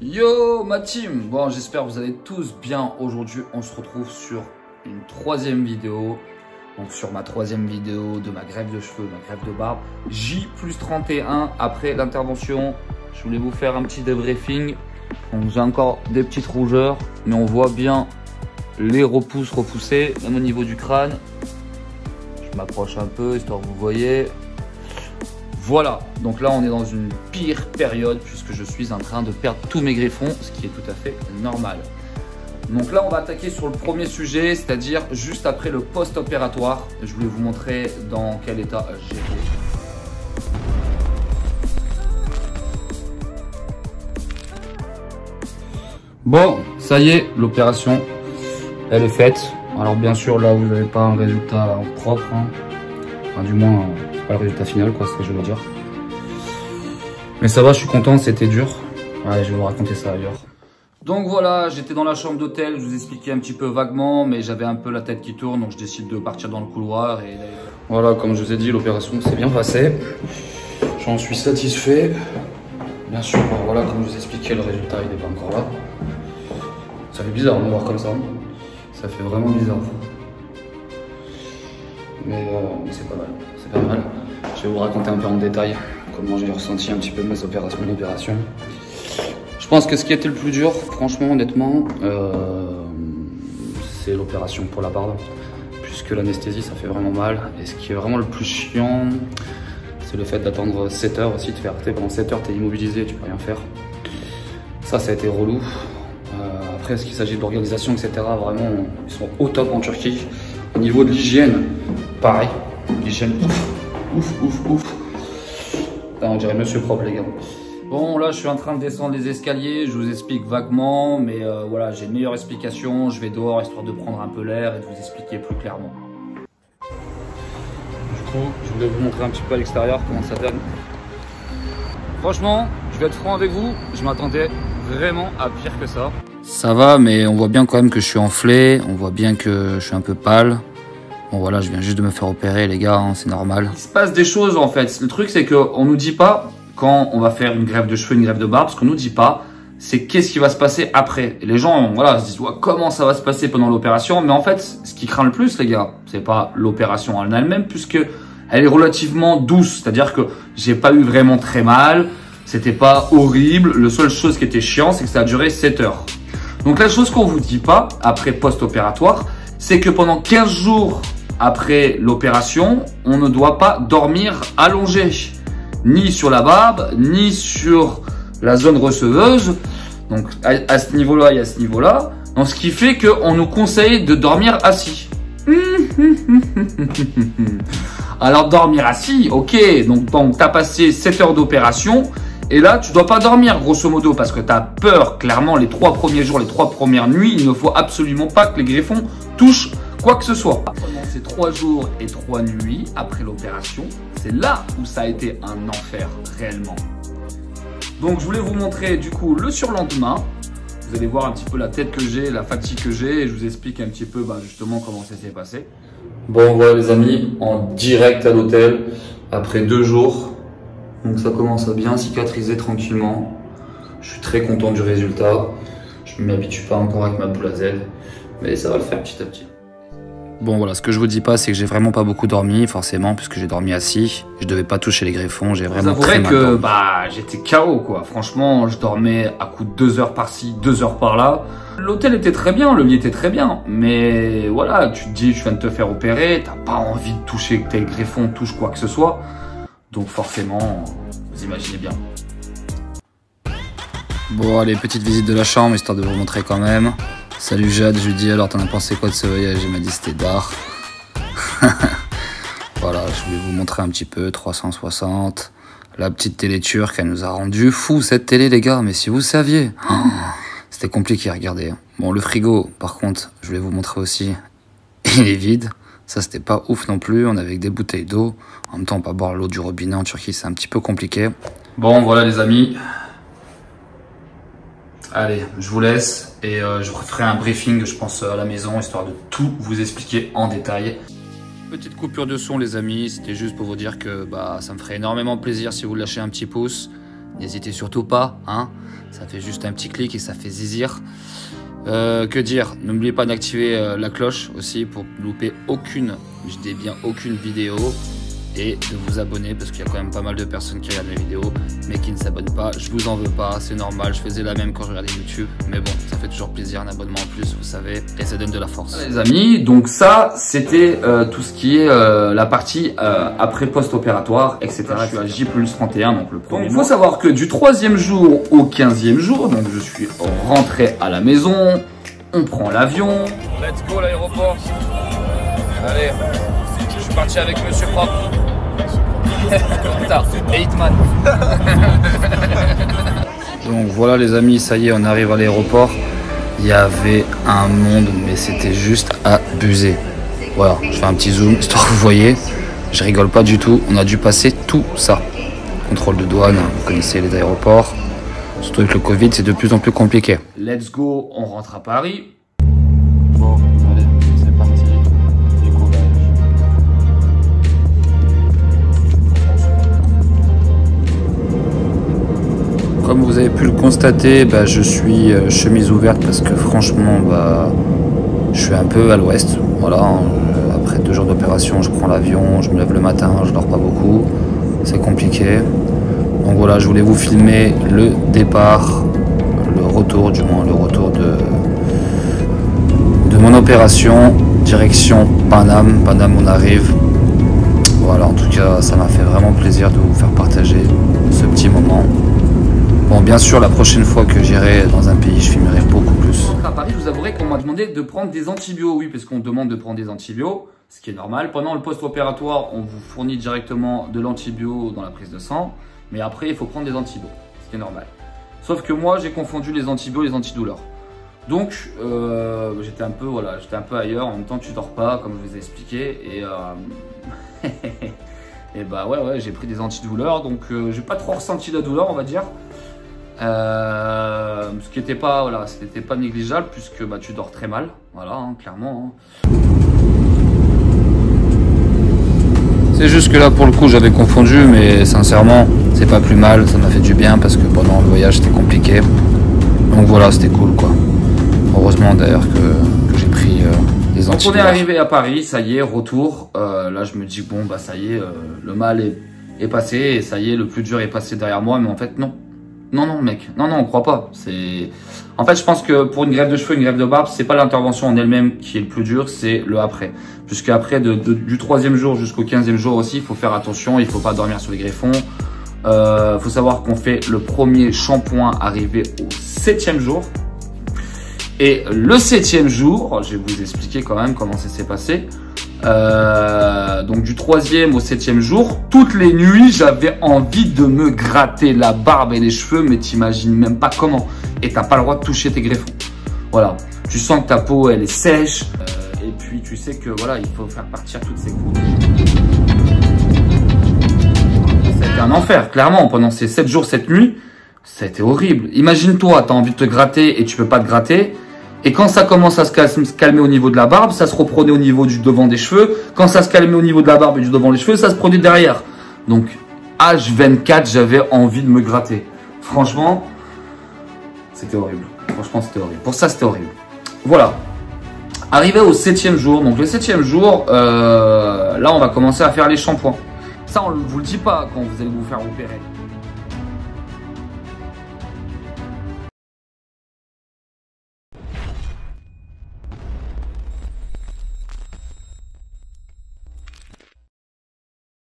Yo ma team, bon j'espère que vous allez tous bien. Aujourd'hui on se retrouve sur une troisième vidéo. Donc sur ma troisième vidéo de ma greffe de cheveux, ma greffe de barbe. J+31 après l'intervention. Je voulais vous faire un petit débriefing. Donc j'ai encore des petites rougeurs, mais on voit bien les repoussés, même au niveau du crâne. Je m'approche un peu histoire que vous voyez. Voilà, donc là on est dans une pire période puisque je suis en train de perdre tous mes greffons, ce qui est tout à fait normal. Donc là on va attaquer sur le premier sujet, c'est-à-dire juste après le post-opératoire. Je voulais vous montrer dans quel état j'étais. Bon, ça y est, l'opération, elle est faite. Alors bien sûr là vous n'avez pas un résultat propre, hein. Enfin, du moins c'est pas le résultat final quoi, c'est ce que je veux dire. Mais ça va, je suis content, c'était dur. Ouais, je vais vous raconter ça ailleurs. Donc voilà, j'étais dans la chambre d'hôtel, je vous expliquais un petit peu vaguement, mais j'avais un peu la tête qui tourne, donc je décide de partir dans le couloir. Et voilà, comme je vous ai dit, l'opération s'est bien passée. J'en suis satisfait. Bien sûr, voilà, comme je vous expliquais, le résultat il n'est pas encore là. Ça fait bizarre de me voir comme ça. Ça fait vraiment bizarre. Mais c'est pas mal, c'est pas mal. Je vais vous raconter un peu en détail comment j'ai ressenti un petit peu mes opérations, l'opération. Je pense que ce qui était le plus dur, franchement, honnêtement, c'est l'opération pour la barbe. Puisque l'anesthésie, ça fait vraiment mal. Et ce qui est vraiment le plus chiant, c'est le fait d'attendre 7 heures aussi, de faire, pendant 7 heures, tu es immobilisé, tu peux rien faire. Ça a été relou. Après, ce qu'il s'agit de l'organisation, etc., vraiment, ils sont au top en Turquie. Au niveau de l'hygiène, pareil. L'hygiène, ouf. Là, on dirait monsieur propre, les gars. Bon, là, je suis en train de descendre les escaliers. Je vous explique vaguement, mais voilà, j'ai une meilleure explication. Je vais dehors, histoire de prendre un peu l'air et de vous expliquer plus clairement. Du coup, je voulais vous montrer un petit peu à l'extérieur comment ça donne. Franchement, je vais être franc avec vous, je m'attendais vraiment à pire que ça. Ça va, mais on voit bien quand même que je suis enflé. On voit bien que je suis un peu pâle. Bon voilà, je viens juste de me faire opérer les gars, hein, c'est normal. Il se passe des choses en fait. Le truc c'est qu'on nous dit pas quand on va faire une greffe de cheveux, une greffe de barbe. Ce qu'on nous dit pas, c'est qu'est-ce qui va se passer après. Et les gens voilà, se disent ouais, comment ça va se passer pendant l'opération. Mais en fait, ce qui craint le plus les gars, c'est pas l'opération en elle-même, puisque elle est relativement douce. C'est-à-dire que j'ai pas eu vraiment très mal. C'était pas horrible. La seule chose qui était chiant, c'est que ça a duré 7 heures. Donc la chose qu'on vous dit pas après post-opératoire, c'est que pendant 15 jours après l'opération, on ne doit pas dormir allongé, ni sur la barbe, ni sur la zone receveuse. Donc à ce niveau-là et à ce niveau-là. Donc ce qui fait qu'on nous conseille de dormir assis. Alors dormir assis, ok, donc tu as passé 7 heures d'opération. Et là, tu dois pas dormir, grosso modo, parce que tu as peur, clairement, les 3 premiers jours, les 3 premières nuits, il ne faut absolument pas que les greffons touchent quoi que ce soit. Pendant ces 3 jours et 3 nuits après l'opération, c'est là où ça a été un enfer, réellement. Donc, je voulais vous montrer, du coup, le surlendemain. Vous allez voir un petit peu la tête que j'ai, la fatigue que j'ai, et je vous explique un petit peu, justement, comment ça s'est passé. Bon, voilà, les amis, en direct à l'hôtel, après 2 jours. Donc ça commence à bien cicatriser tranquillement. Je suis très content du résultat. Je ne m'habitue pas encore avec ma boule à Z, mais ça va le faire petit à petit. Bon voilà, ce que je vous dis pas, c'est que j'ai vraiment pas beaucoup dormi, forcément, puisque j'ai dormi assis. Je devais pas toucher les greffons, j'ai vraiment très mal dormi. J'étais KO quoi. Franchement, je dormais à coup de 2 heures par-ci, 2 heures par-là. L'hôtel était très bien, le lit était très bien, mais voilà, tu te dis, je viens de te faire opérer, t'as pas envie de toucher que tes greffons touchent quoi que ce soit. Donc forcément, vous imaginez bien. Bon allez, petite visite de la chambre, histoire de vous montrer quand même. Salut Jade, je lui dis alors t'en as pensé quoi de ce voyage? Il m'a dit c'était d'art. Voilà, je voulais vous montrer un petit peu, 360. La petite télé turque, elle nous a rendu fous cette télé les gars, mais si vous saviez. C'était compliqué à regarder. Bon le frigo, par contre, je voulais vous montrer aussi. Il est vide. Ça, c'était pas ouf non plus. On avait des bouteilles d'eau. En même temps, on peut pas boire l'eau du robinet en Turquie, c'est un petit peu compliqué. Bon, voilà les amis. Allez, je vous laisse et je referai un briefing, je pense, à la maison, histoire de tout vous expliquer en détail. Petite coupure de son les amis, c'était juste pour vous dire que ça me ferait énormément plaisir si vous lâchez un petit pouce. n'hésitez surtout pas, hein. Ça fait juste un petit clic et ça fait zizir. Que dire, n'oubliez pas d'activer la cloche aussi pour louper aucune, je dis bien aucune vidéo, et de vous abonner parce qu'il y a quand même pas mal de personnes qui regardent mes vidéos mais qui ne s'abonnent pas. Je vous en veux pas, c'est normal, je faisais la même quand je regardais YouTube, mais bon, ça fait toujours plaisir, un abonnement en plus, vous savez, et ça donne de la force. Voilà, les amis, donc ça c'était tout ce qui est la partie après post-opératoire, etc. Je suis à J+31, donc le premier. Il faut savoir que du 3e jour au 15e jour, donc je suis rentré à la maison, on prend l'avion. Let's go l'aéroport. Allez, je suis parti avec Monsieur Propre. Putain, Hitman. Donc voilà les amis, ça y est, on arrive à l'aéroport. Il y avait un monde, mais c'était juste abusé. Voilà, je fais un petit zoom, histoire que vous voyez. Je rigole pas du tout, on a dû passer tout ça. Contrôle de douane, vous connaissez les aéroports. Surtout avec le Covid, c'est de plus en plus compliqué. Let's go, on rentre à Paris. Bon, allez, c'est parti. Décollage. Comme vous avez pu le constater, je suis chemise ouverte parce que franchement, je suis un peu à l'ouest. Voilà, après 2 jours d'opération, je prends l'avion, je me lève le matin, je dors pas beaucoup. C'est compliqué. Donc voilà, je voulais vous filmer le départ, le retour du moins, le retour de mon opération, direction Paname. Paname, on arrive. Voilà, en tout cas, ça m'a fait vraiment plaisir de vous faire partager ce petit moment. Bon, bien sûr, la prochaine fois que j'irai dans un pays, je filmerai beaucoup plus. À Paris, je vous avouerai qu'on m'a demandé de prendre des antibiotiques. Oui, parce qu'on demande de prendre des antibiotiques, ce qui est normal. Pendant le post-opératoire, on vous fournit directement de l'antibio dans la prise de sang. Mais après, il faut prendre des antibiotiques, ce qui est normal. Sauf que moi, j'ai confondu les antibiotiques et les antidouleurs. Donc, j'étais un peu ailleurs. En même temps, tu dors pas, comme je vous ai expliqué. Et, et ouais, j'ai pris des antidouleurs. Donc, j'ai pas trop ressenti la douleur, on va dire. Ce qui n'était pas, c'était pas négligeable puisque tu dors très mal. Voilà, hein, clairement. Hein. C'est juste que là, pour le coup, j'avais confondu, mais sincèrement, c'est pas plus mal. Ça m'a fait du bien parce que pendant le voyage, c'était compliqué. Donc voilà, c'était cool, quoi. Heureusement d'ailleurs que j'ai pris des antidouleurs. Donc on est arrivé à Paris, ça y est, retour. Là, je me dis, bon, ça y est, le mal est passé. Et ça y est, le plus dur est passé derrière moi. Mais en fait, non. Non, mec. Non, on croit pas. En fait, je pense que pour une greffe de cheveux, une greffe de barbe, c'est pas l'intervention en elle-même qui est le plus dur, c'est le après. Puisqu'après, du 3e jour jusqu'au 15e jour aussi, il faut faire attention, il faut pas dormir sur les greffons. Faut savoir qu'on fait le premier shampoing arrivé au 7e jour. Et le 7e jour, je vais vous expliquer quand même comment ça s'est passé. Donc du 3e au 7e jour, toutes les nuits, j'avais envie de me gratter la barbe et les cheveux, mais t'imagines même pas comment. Et t'as pas le droit de toucher tes greffons. Voilà, tu sens que ta peau, elle est sèche. Et puis tu sais que voilà, il faut faire partir toutes ces couches. C'était un enfer, clairement, pendant ces 7 jours, 7 nuits, c'était horrible. Imagine-toi, t'as envie de te gratter et tu peux pas te gratter. Et quand ça commence à se calmer au niveau de la barbe, ça se reprenait au niveau du devant des cheveux. Quand ça se calmait au niveau de la barbe et du devant des cheveux, ça se prenait derrière. Donc, H24, j'avais envie de me gratter. Franchement, c'était horrible. Franchement, c'était horrible. Pour ça, c'était horrible. Voilà. Arrivé au 7e jour. Donc, le 7e jour, là, on va commencer à faire les shampoings. Ça, on ne vous le dit pas quand vous allez vous faire opérer.